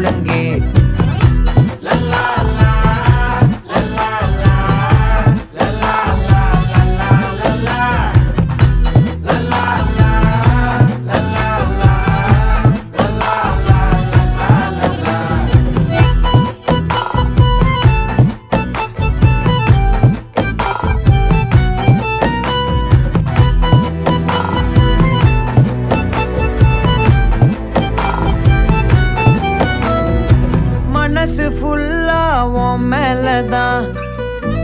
முழங்கே. மனசு ஃபுல்லா உன் மேலதான்,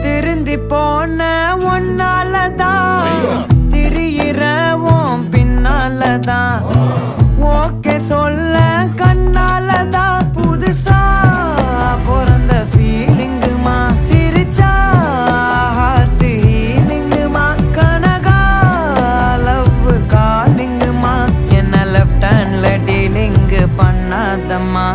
திருந்தி போன ஒன்னாலதான், திரியிற உன் பின்னாலதான், ஓகே சொல்ல கண்ணாலதான். புதுசா பிறந்த ஃபீலிங்குமா, சிரிச்சா ஹார்ட் ஹீலிங்குமா, கனகா லவ் காலிங்குமா, என்ன லெஃப்ட் ஹேண்ட்ல டீலிங்கு பண்ணாதம்மா.